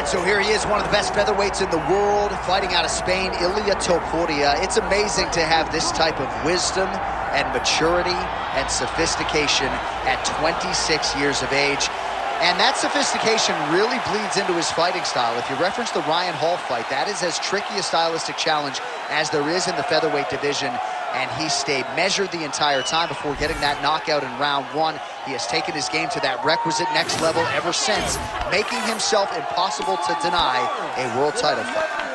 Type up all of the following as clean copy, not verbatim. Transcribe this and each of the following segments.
right, so here he is, one of the best featherweights in the world, fighting out of Spain, Ilia Topuria. It's amazing to have this type of wisdom and maturity and sophistication at 26 years of age. And that sophistication really bleeds into his fighting style. If you reference the Ryan Hall fight, that is as tricky a stylistic challenge as there is in the featherweight division. And he stayed measured the entire time before getting that knockout in round one. He has taken his game to that requisite next level ever since, making himself impossible to deny a world title fight.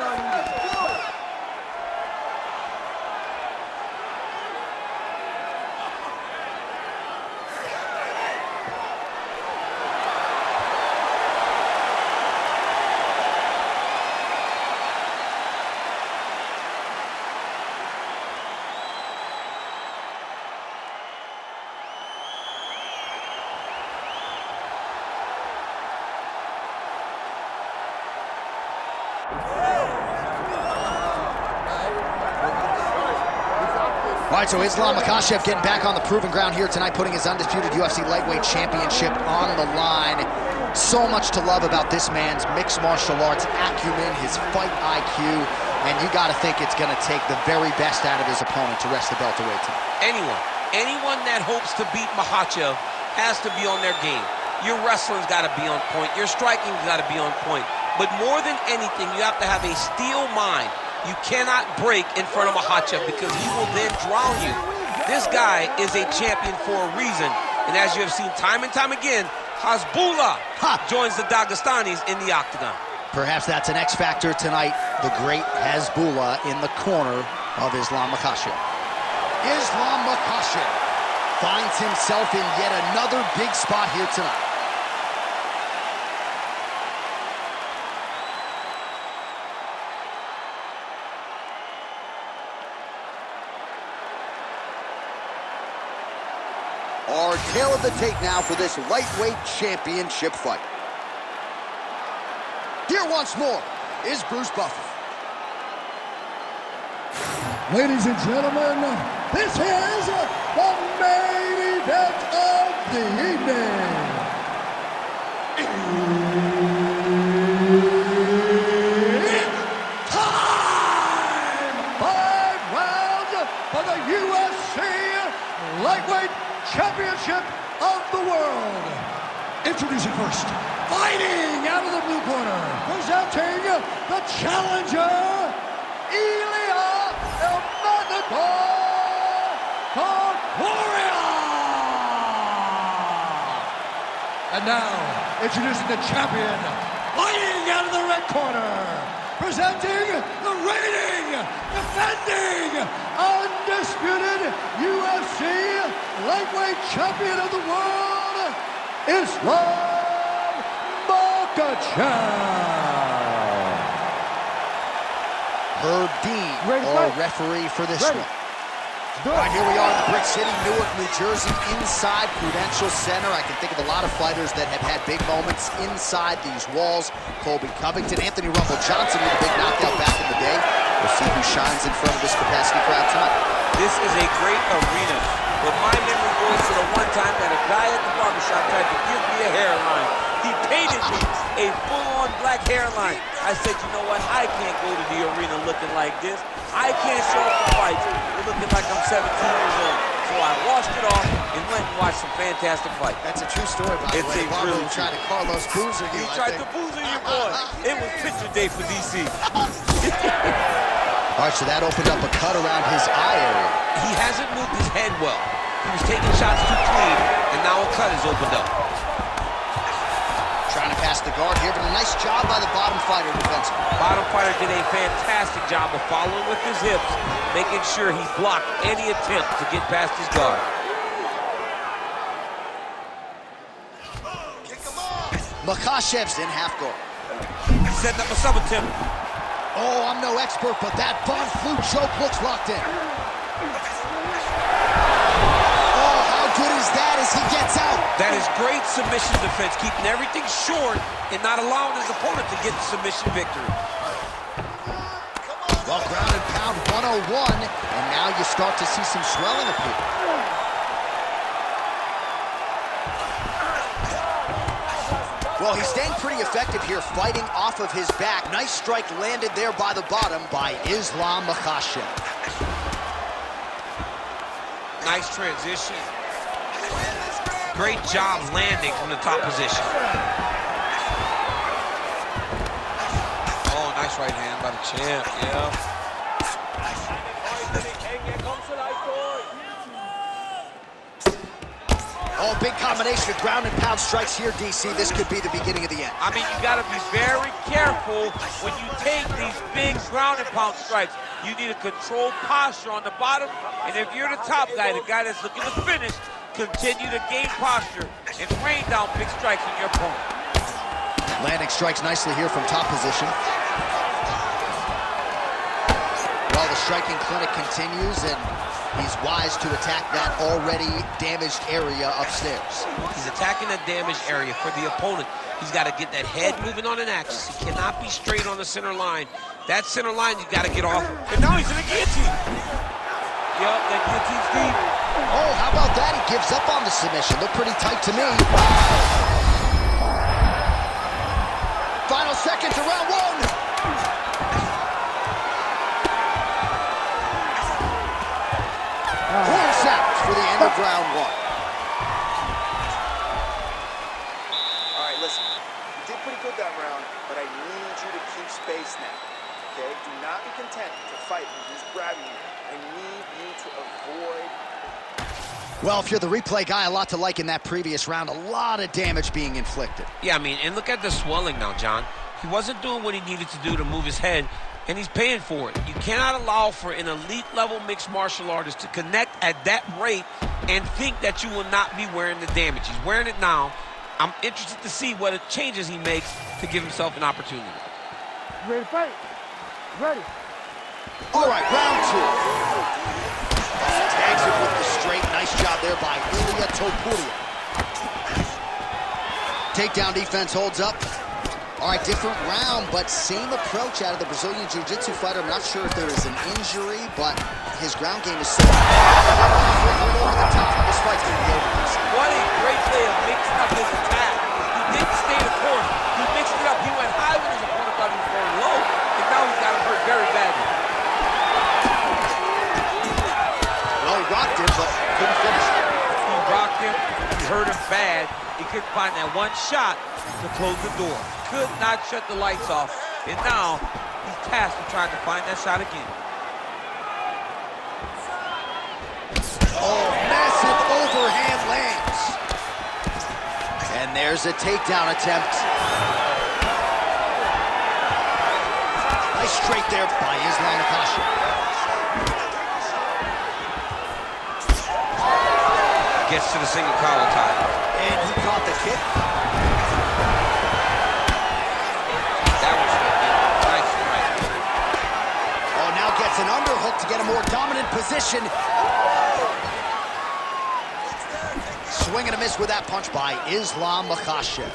All right, so Islam Makhachev getting back on the proven ground here tonight, putting his undisputed UFC lightweight championship on the line. So much to love about this man's mixed martial arts acumen, his fight IQ, and you got to think it's going to take the very best out of his opponent to wrest the belt away tonight. Anyone that hopes to beat Makhachev has to be on their game. Your wrestling's got to be on point. Your striking's got to be on point. But more than anything, you have to have a steel mind. You cannot break in front of Makhachev because he will then drown you. This guy is a champion for a reason. And as you have seen time and time again, Hasbullah joins the Dagestanis in the octagon. Perhaps that's an X factor tonight. The great Hasbullah in the corner of Islam Makhachev. Islam Makhachev finds himself in yet another big spot here tonight. Our tail of the tape now for this lightweight championship fight. Here once more is Bruce Buffer. Ladies and gentlemen, this is the main event of the evening. It's time! 5 rounds for the UFC lightweight championship of the world. Introducing first, fighting out of the blue corner, presenting the challenger, Ilia Topuria. And now, introducing the champion, fighting out of the red corner, presenting the reigning, defending, undisputed UFC lightweight champion of the world, Islam Makhachev. Herb Dean, our referee for this one. All right, here we are in the Brick City, Newark, New Jersey, inside Prudential Center. I can think of a lot of fighters that have had big moments inside these walls. Colby Covington, Anthony Rumble Johnson with a big knockout back in the day. We'll see who shines in front of this capacity crowd tonight. This is a great arena, but my memory goes to the one time that a guy at the barbershop tried to give me a hairline. He painted me a full-on black hairline. I said, you know what? I can't go to the arena looking like this. I can't show up for fights looking like I'm 17 years old. So I washed it off and went and watched some fantastic fights. That's a true story, by the way. It's a true story. Tried to Carlos Boozer you. He tried to boozer you, boy. It was picture day for DC. All right, so that opened up a cut around his eye area. He hasn't moved his head well. He was taking shots too clean, and now a cut is opened up. Trying to pass the guard here, but a nice job by the bottom fighter defensively. Bottom fighter did a fantastic job of following with his hips, making sure he blocked any attempt to get past his guard. Makhachev's in half guard. Setting up a sub attempt. Oh, I'm no expert, but that Von Flue choke looks locked in. Oh, how good is that as he gets out? That is great submission defense, keeping everything short and not allowing his opponent to get the submission victory. Well, ground and pound 101, and now you start to see some swelling appear. Well, he's staying pretty effective here, fighting off of his back. Nice strike landed there by the bottom by Ilia Makhachev. Nice transition. Great job landing from the top position. Oh, nice right hand by the champ, yeah. Oh, big combination of ground and pound strikes here, DC. This could be the beginning of the end. I mean, you got to be very careful when you take these big ground and pound strikes. You need a controlled posture on the bottom, and if you're the top guy, the guy that's looking to finish, continue to gain posture and rain down big strikes on your opponent. Landing strikes nicely here from top position. Well, the striking clinic continues, and he's wise to attack that already damaged area upstairs. He's attacking that damaged area for the opponent. He's got to get that head moving on an axis. He cannot be straight on the center line. That center line, you got to get off. And now he's in the guillotine. Yup, that guillotine's deep. Oh, how about that? He gives up on the submission. Looked pretty tight to me. Final seconds of round one. Corner sounds for the end of round one. All right, listen. You did pretty good that round, but I need you to keep space now. Okay? Do not be content to fight when he's grabbing you. I need you to avoid. Well, if you're the replay guy, a lot to like in that previous round. A lot of damage being inflicted. Yeah, I mean, and look at the swelling now, John. He wasn't doing what he needed to do to move his head, and he's paying for it. You cannot allow for an elite-level mixed martial artist to connect at that rate and think that you will not be wearing the damage. He's wearing it now. I'm interested to see what changes he makes to give himself an opportunity. You ready to fight? Ready. All right, round two. Tags it with the straight. Nice job there by Ilia Topuria. Takedown defense holds up. All right, different round, but same approach out of the Brazilian Jiu-Jitsu fighter. I'm not sure if there is an injury, but his ground game is so over the top. This fight's going to be over. What a great way of mixing up his attack. He didn't stay the course. He mixed it up. He went high when his opponent thought he was going low, and now he's got him hurt very badly. Well, he rocked him, but couldn't finish it. He rocked him. He hurt him bad. He couldn't find that one shot to close the door. Could not shut the lights off. And now he's tasked with trying to find that shot again. Oh, massive overhand lands. And there's a takedown attempt. Nice straight there by Ilia Makhachev. Gets to the single collar tie. And he caught the kick. That was nice strike. Oh, now gets an underhook to get a more dominant position. Swing and a miss with that punch by Ilia Makhachev.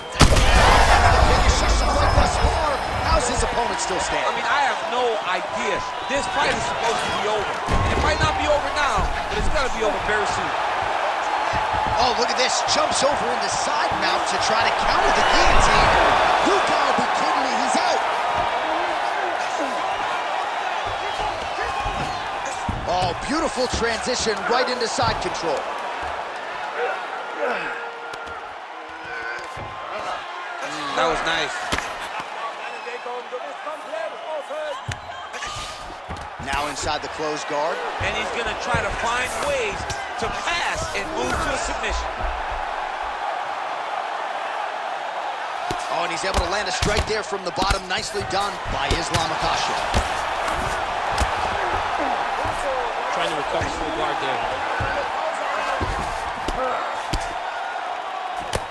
How's his opponent still standing? I mean, I have no idea. This fight is supposed to be over. It might not be over now, but it's got to be over very soon. Oh, look at this. Jumps over into side mount to try to counter the guillotine. You gotta be kidding me. He's out. Oh, beautiful transition right into side control. That was nice. Now inside the closed guard. And he's going to try to find ways to pass and move to a submission. Oh, and he's able to land a strike there from the bottom. Nicely done by Ilia Makhachev. Trying to recover full guard there.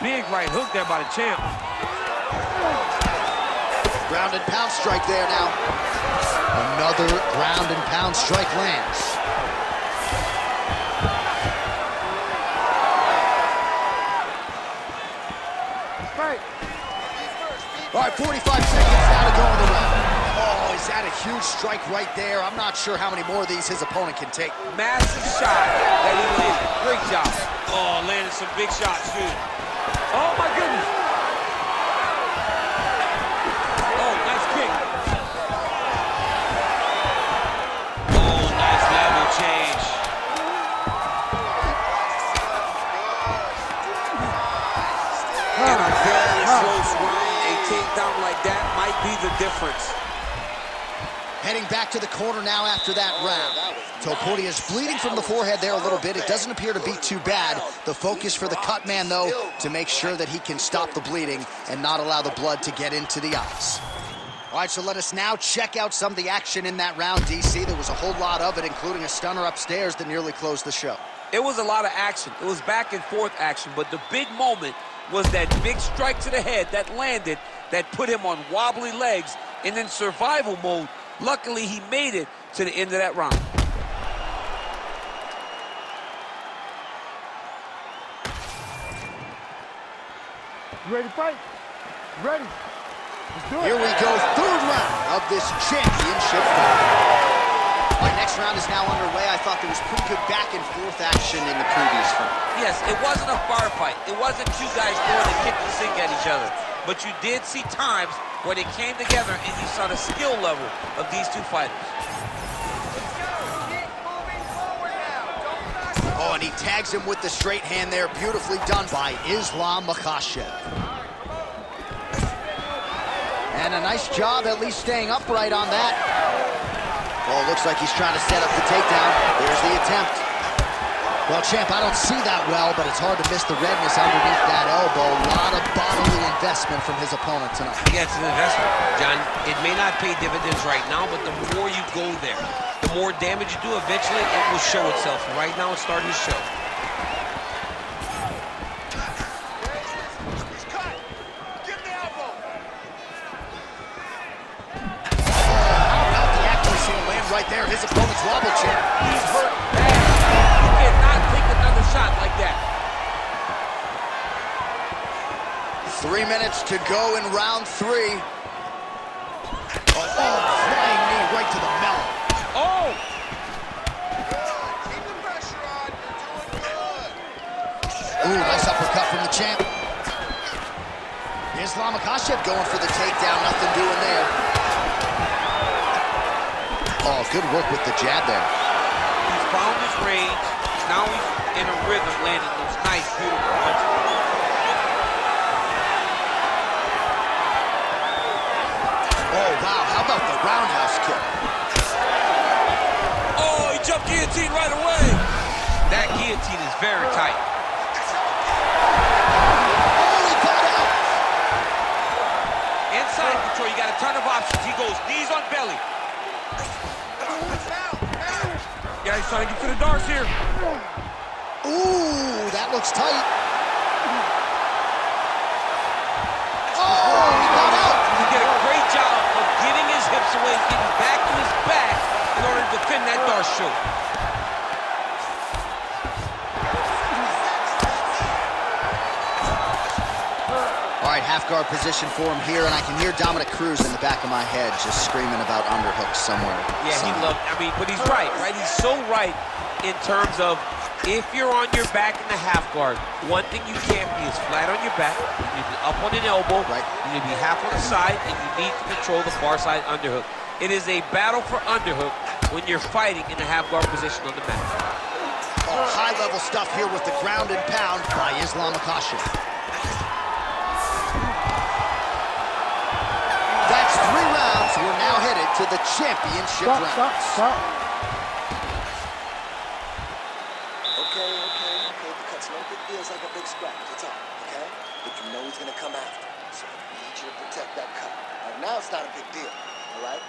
Big right hook there by the champ. Ground and pound strike there now. Another ground and pound strike lands. All right, 45 seconds now to go in the round. Oh, is that a huge strike right there? I'm not sure how many more of these his opponent can take. Massive shot that he landed. Great job. Oh, landed some big shots, too. Oh, my goodness. might be the difference. Heading back to the corner now after that round. Topuria is bleeding from the forehead there a little bit. It doesn't appear to be too bad. The focus for the cut man, though, to make sure that he can stop the bleeding and not allow the blood to get into the eyes. All right, so let us now check out some of the action in that round, DC. There was a whole lot of it, including a stunner upstairs that nearly closed the show. It was a lot of action. It was back and forth action, but the big moment was that big strike to the head that landed, that put him on wobbly legs and in survival mode. Luckily, he made it to the end of that round. You ready to fight? Ready. Let's do it. Here we go, third round of this championship fight. All right, next round is now underway. I thought there was pretty good back and forth action in the previous round. Yes, it wasn't a firefight. It wasn't two guys throwing a kick and sink at each other. But you did see times where they came together and you saw the skill level of these two fighters. Oh, and he tags him with the straight hand there. Beautifully done by Ilia Makhachev. And a nice job at least staying upright on that. Oh, looks like he's trying to set up the takedown. There's the attempt. Well, champ, I don't see that well, but it's hard to miss the redness underneath that elbow. A lot of bodily investment from his opponent tonight. Yeah, it's an investment, John. It may not pay dividends right now, but the more you go there, the more damage you do, eventually it will show itself. Right now, it's starting to show. He's cut. Give him the elbow. How about the accuracy to land right there? His opponent's wobble, champ. He's hurt bad. You cannot take another shot like that. 3 minutes to go in round 3. Oh, flying knee right to the melon. Oh! Good. Keep the pressure on. You're doing good. Ooh, nice uppercut from the champ. Ilia Makhachev going for the takedown. Nothing doing there. Oh, good work with the jab there. He's found his range. Now he's in a rhythm, landing those nice, beautiful punches. Oh, wow. How about the roundhouse kick? Oh, he jumped guillotine right away. That guillotine is very tight. Oh, he got out. Inside control, you got a ton of options. He goes knees on belly. Yeah, he's trying to get to the darts here. Ooh, that looks tight. Oh, he got out. He did a great job of getting his hips away, getting back to his back in order to defend that dart shoot. All right, half guard position for him here, and I can hear Dominic Cruz in the back of my head just screaming about underhooks somewhere. Yeah, he loved, but he's right? He's so right in terms of if you're on your back in the half guard, one thing you can't be is flat on your back. You need to be up on an elbow. Right. You need to be half on the side, and you need to control the far side underhook. It is a battle for underhook when you're fighting in the half guard position on the mat. Oh, high-level stuff here with the ground and pound by Ilia Makhachev. That's 3 rounds. We're now headed to the championship round. Stop. Okay. The cut's no big deal. It's like a big scratch. It's all, okay? But you know he's gonna come after. So I need you to protect that cut. Right now, it's not a big deal. All right?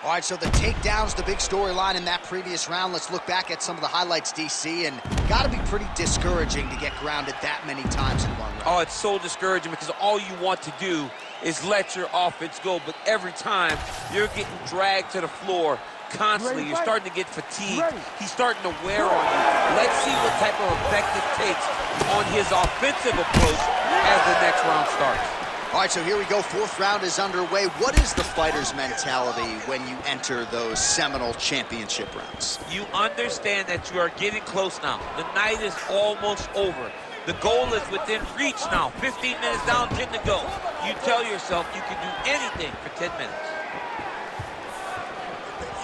All right, so the takedown's the big storyline in that previous round. Let's look back at some of the highlights, DC, and got to be pretty discouraging to get grounded that many times in one round. Oh, it's so discouraging because all you want to do is let your offense go, but every time you're getting dragged to the floor constantly, you're starting to get fatigued. He's starting to wear on you. Let's see what type of effect it takes on his offensive approach as the next round starts. All right, so here we go. 4th round is underway. What is the fighter's mentality when you enter those seminal championship rounds? You understand that you are getting close now. The night is almost over. The goal is within reach now. 15 minutes down, 10 to go. You tell yourself you can do anything for 10 minutes.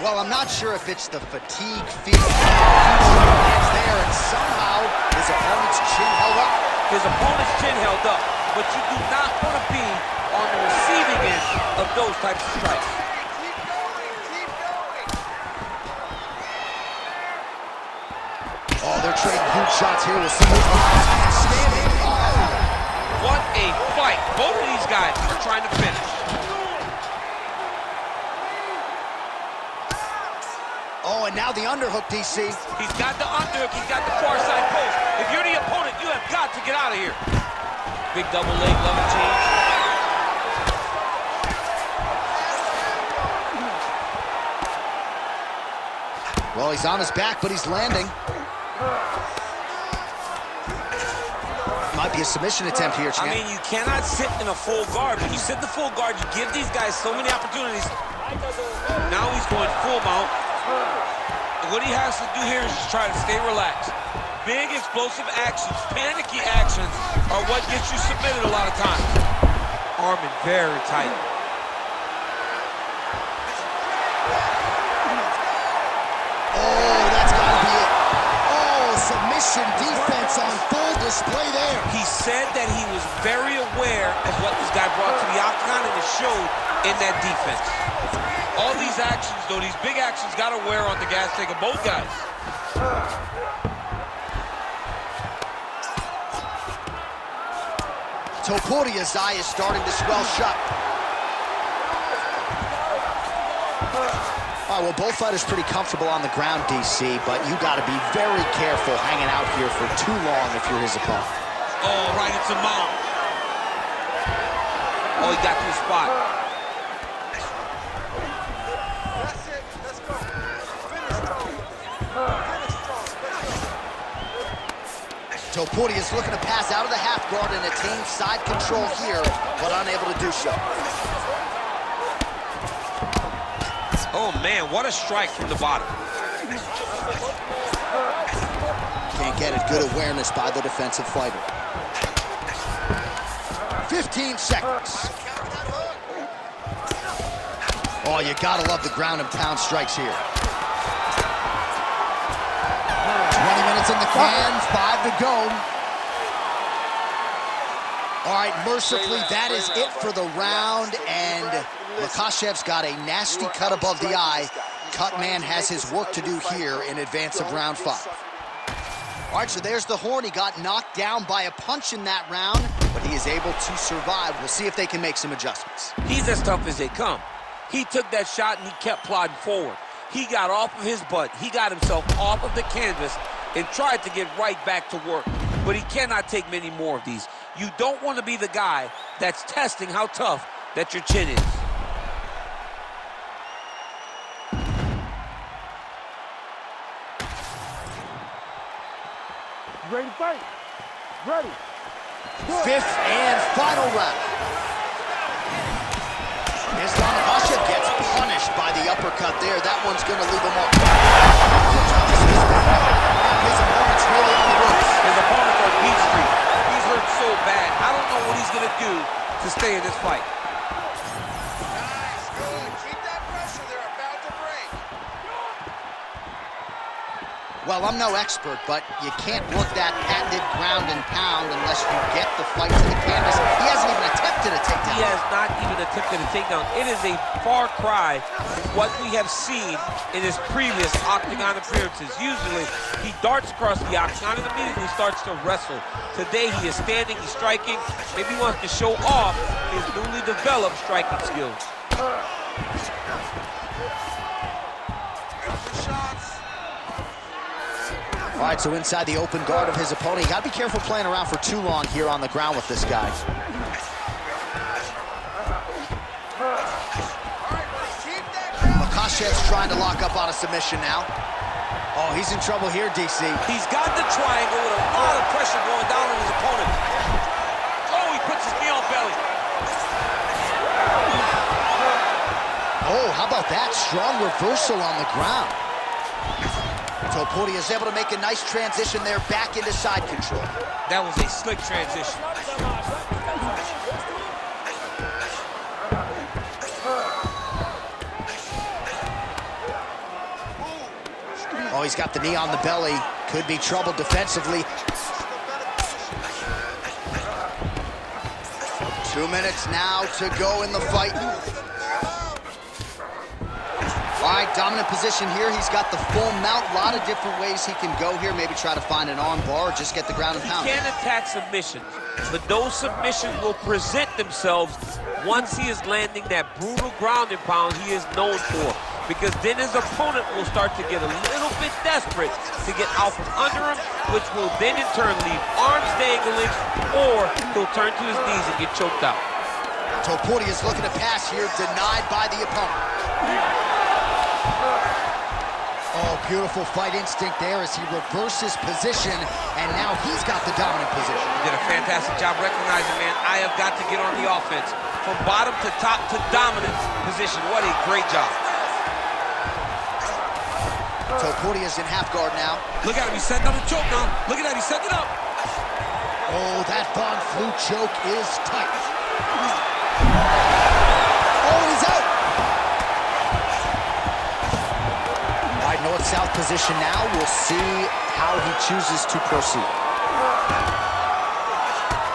Well, I'm not sure if it's the fatigue feel. Hands there, and somehow his opponent's chin held up. His opponent's chin held up, but you do not want to be on the receiving end of those types of strikes. Keep going, keep going. Oh, they're trading huge shots here. We'll see who's the last man standing. What a fight. Both of these guys are trying to finish. Oh, and now the underhook, DC. He's got the underhook, he's got the far side post. If you're the opponent, you have got to get out of here. Big double leg level change. Well, he's on his back, but he's landing. Might be a submission attempt here, champ. I mean, you cannot sit in a full guard. When you sit in the full guard, you give these guys so many opportunities. Now he's going full mount. What he has to do here is just try to stay relaxed. Big, explosive actions, panicky actions are what gets you submitted a lot of times. Arming very tight. Oh, that's got to be it. Oh, submission defense on full display there. He said that he was very aware of what this guy brought to the octagon, and it showed in that defense. All these actions, though, these big actions, got to wear on the gas tank of both guys. Topuria's eye is starting to swell shut. All right, well, both fighters pretty comfortable on the ground, DC, but you got to be very careful hanging out here for too long if you're his opponent. Oh, right into mount. Oh, he got to the spot. That's it. Let's go. Finish strong. Finish strong. Topuria is looking to pass out of the half guard and attain side control here, but unable to do so. Oh, man, what a strike from the bottom. Can't get it. Good awareness by the defensive fighter. 15 seconds. Oh, you gotta love the ground and pound strikes here. 20 minutes in the can, 5 to go. All right, mercifully, that is it for the round, and Makhachev's got a nasty cut above the eye. Cutman has his work to do here in advance of round 5. All right, so there's the horn. He got knocked down by a punch in that round, but he is able to survive. We'll see if they can make some adjustments. He's as tough as they come. He took that shot and he kept plodding forward. He got off of his butt. He got himself off of the canvas and tried to get right back to work. But he cannot take many more of these. You don't want to be the guy that's testing how tough that your chin is. Ready to fight? Ready. Fifth and final round. As Makhachev gets punished by the uppercut there, that one's going to leave him up. His opponent's really on the ropes. His opponent's on Beach Street. He's hurt so bad. I don't know what he's going to do to stay in this fight. Nice, good. Keep that pressure. They're about to break. Well, I'm no expert, but you can't work that patented ground and pound unless you get the fight to the canvas. He hasn't even attempted a takedown. He has not even attempted a takedown. It is a far cry from what we have seen in his previous octagon appearances. Usually, he darts across the octagon and immediately starts to wrestle. Today, he is standing, he's striking. Maybe he wants to show off his newly developed striking skills. All right, so inside the open guard of his opponent. You got to be careful playing around for too long here on the ground with this guy. Makhachev's trying to lock up on a submission now. Oh, he's in trouble here, DC. He's got the triangle with a lot of pressure going down on his opponent. Oh, he puts his knee on belly. Oh, how about that? Strong reversal on the ground. Topuria is able to make a nice transition there back into side control. That was a slick transition. Oh, he's got the knee on the belly. Could be trouble defensively. 2 minutes now to go in the fight. All right, dominant position here. He's got the full mount. A lot of different ways he can go here. Maybe try to find an arm bar or just get the ground and pound. He can attack submissions, but those submissions will present themselves once he is landing that brutal ground and pound he is known for. Because then his opponent will start to get a little bit desperate to get out from under him, which will then in turn leave arms dangling, or he'll turn to his knees and get choked out. Topuria is looking to pass here, denied by the opponent. Oh, beautiful fight instinct there as he reverses position, and now he's got the dominant position. He did a fantastic job recognizing, man, I have got to get on the offense. From bottom to top to dominant position. What a great job. Topuria's in half guard now. Look at him, he's setting up a choke now. Look at that, he's setting it up. Oh, that Von Flue choke is tight. Oh, he's out. All right, north-south position now. We'll see how he chooses to proceed.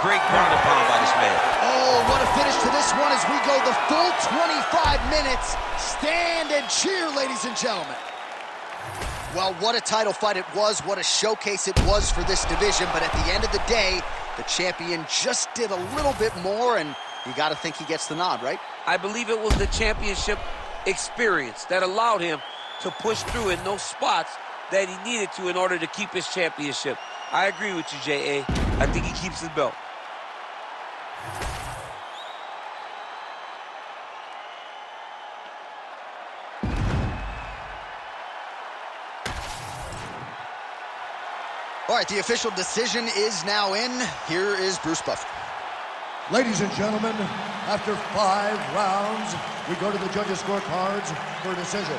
Great ground and pound by this man. Oh, what a finish to this one as we go the full 25 minutes. Stand and cheer, ladies and gentlemen. Well, what a title fight it was. What a showcase it was for this division. But at the end of the day, the champion just did a little bit more, and you got to think he gets the nod, right? I believe it was the championship experience that allowed him to push through in those spots that he needed to in order to keep his championship. I agree with you, J.A. I think he keeps his belt. All right, the official decision is now in. Here is Bruce Buffer. Ladies and gentlemen, after 5 rounds, we go to the judges' scorecards for a decision.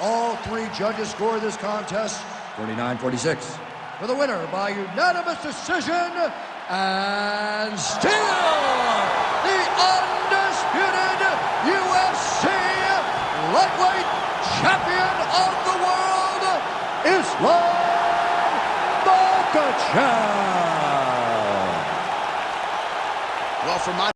All 3 judges score this contest 49-46. For the winner by unanimous decision, and still the undisputed UFC lightweight champion of the world, Ilia Makhachev. Well, for my